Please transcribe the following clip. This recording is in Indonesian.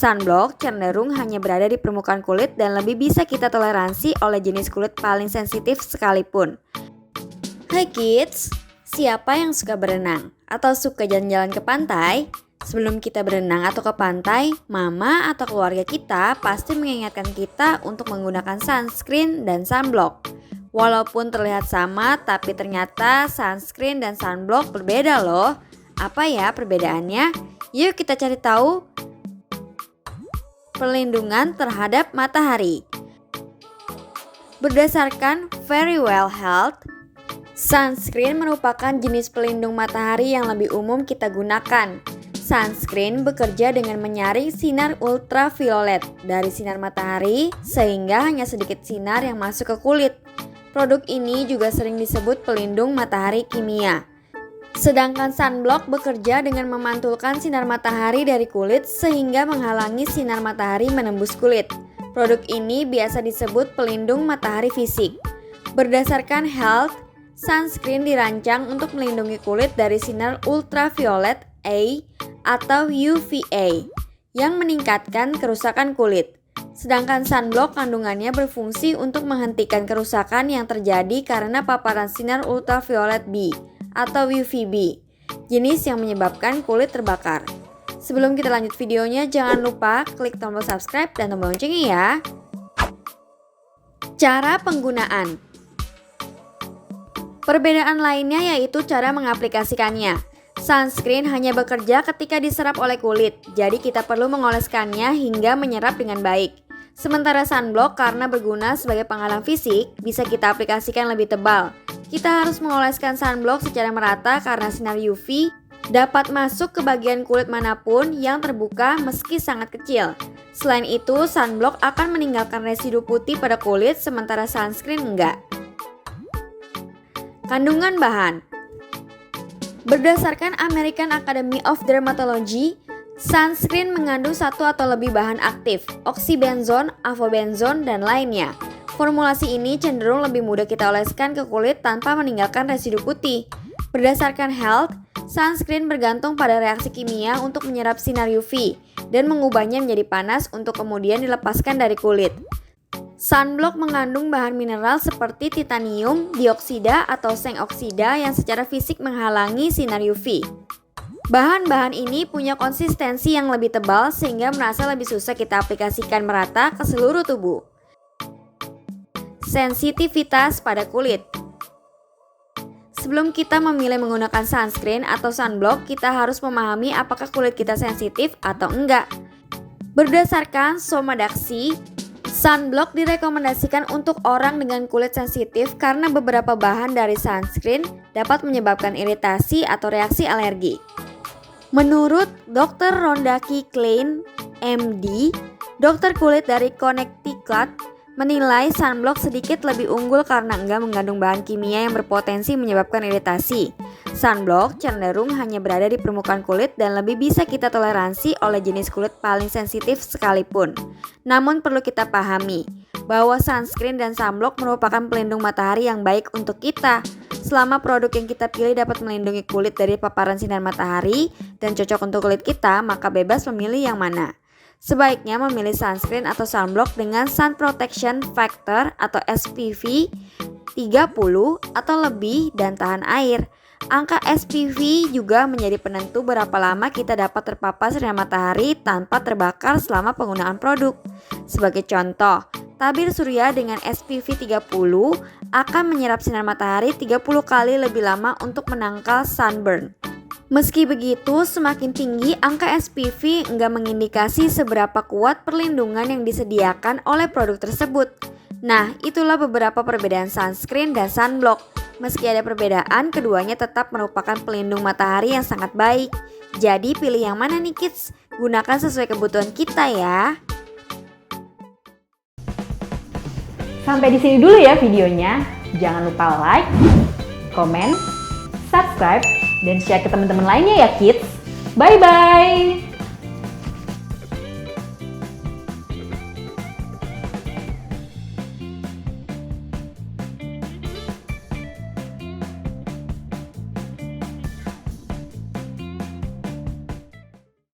Sunblock cenderung hanya berada di permukaan kulit dan lebih bisa kita toleransi oleh jenis kulit paling sensitif sekalipun. Hai kids, siapa yang suka berenang atau suka jalan-jalan ke pantai? Sebelum kita berenang atau ke pantai, mama atau keluarga kita pasti mengingatkan kita untuk menggunakan sunscreen dan sunblock. Walaupun terlihat sama, tapi ternyata sunscreen dan sunblock berbeda loh. Apa ya perbedaannya? Yuk kita cari tahu. Perlindungan terhadap matahari. Berdasarkan Verywell Health, sunscreen merupakan jenis pelindung matahari yang lebih umum kita gunakan. Sunscreen bekerja dengan menyaring sinar ultraviolet dari sinar matahari sehingga hanya sedikit sinar yang masuk ke kulit. Produk ini juga sering disebut pelindung matahari kimia. Sedangkan sunblock bekerja dengan memantulkan sinar matahari dari kulit sehingga menghalangi sinar matahari menembus kulit. Produk ini biasa disebut pelindung matahari fisik. Berdasarkan Health, sunscreen dirancang untuk melindungi kulit dari sinar ultraviolet A atau UVA yang meningkatkan kerusakan kulit. Sedangkan sunblock kandungannya berfungsi untuk menghentikan kerusakan yang terjadi karena paparan sinar ultraviolet B atau UVB, jenis yang menyebabkan kulit terbakar. Sebelum kita lanjut videonya, jangan lupa klik tombol subscribe dan tombol loncengnya ya. Cara penggunaan. Perbedaan lainnya yaitu cara mengaplikasikannya. Sunscreen hanya bekerja ketika diserap oleh kulit, jadi kita perlu mengoleskannya hingga menyerap dengan baik. Sementara sunblock karena berguna sebagai penghalang fisik, bisa kita aplikasikan lebih tebal. Kita harus mengoleskan sunblock secara merata karena sinar UV dapat masuk ke bagian kulit manapun yang terbuka meski sangat kecil. Selain itu, sunblock akan meninggalkan residu putih pada kulit sementara sunscreen enggak. Kandungan bahan. Berdasarkan American Academy of Dermatology, sunscreen mengandung satu atau lebih bahan aktif, oksybenzone, avobenzone, dan lainnya. Formulasi ini cenderung lebih mudah kita oleskan ke kulit tanpa meninggalkan residu putih. Berdasarkan Health, sunscreen bergantung pada reaksi kimia untuk menyerap sinar UV dan mengubahnya menjadi panas untuk kemudian dilepaskan dari kulit. Sunblock mengandung bahan mineral seperti titanium dioksida atau seng oksida yang secara fisik menghalangi sinar UV. Bahan-bahan ini punya konsistensi yang lebih tebal sehingga merasa lebih susah kita aplikasikan merata ke seluruh tubuh. Sensitivitas pada kulit. Sebelum kita memilih menggunakan sunscreen atau sunblock, kita harus memahami apakah kulit kita sensitif atau enggak. Berdasarkan Somadaksi, sunblock direkomendasikan untuk orang dengan kulit sensitif karena beberapa bahan dari sunscreen dapat menyebabkan iritasi atau reaksi alergi. Menurut Dr. Rondaki Klein, MD, dokter kulit dari Connecticut, menilai sunblock sedikit lebih unggul karena enggak mengandung bahan kimia yang berpotensi menyebabkan iritasi. Sunblock cenderung hanya berada di permukaan kulit dan lebih bisa kita toleransi oleh jenis kulit paling sensitif sekalipun. Namun perlu kita pahami bahwa sunscreen dan sunblock merupakan pelindung matahari yang baik untuk kita. Selama produk yang kita pilih dapat melindungi kulit dari paparan sinar matahari dan cocok untuk kulit kita, maka bebas memilih yang mana. Sebaiknya memilih sunscreen atau sunblock dengan Sun Protection Factor atau SPF 30 atau lebih dan tahan air. Angka SPF juga menjadi penentu berapa lama kita dapat terpapar sinar matahari tanpa terbakar selama penggunaan produk. Sebagai contoh, tabir surya dengan SPF 30 akan menyerap sinar matahari 30 kali lebih lama untuk menangkal sunburn. Meski begitu, semakin tinggi angka SPF enggak mengindikasi seberapa kuat perlindungan yang disediakan oleh produk tersebut. Nah, itulah beberapa perbedaan sunscreen dan sunblock. Meski ada perbedaan, keduanya tetap merupakan pelindung matahari yang sangat baik. Jadi pilih yang mana nih kids? Gunakan sesuai kebutuhan kita ya. Sampai di sini dulu ya videonya. Jangan lupa like, comment, subscribe, dan share ke teman-teman lainnya ya kids. Bye-bye!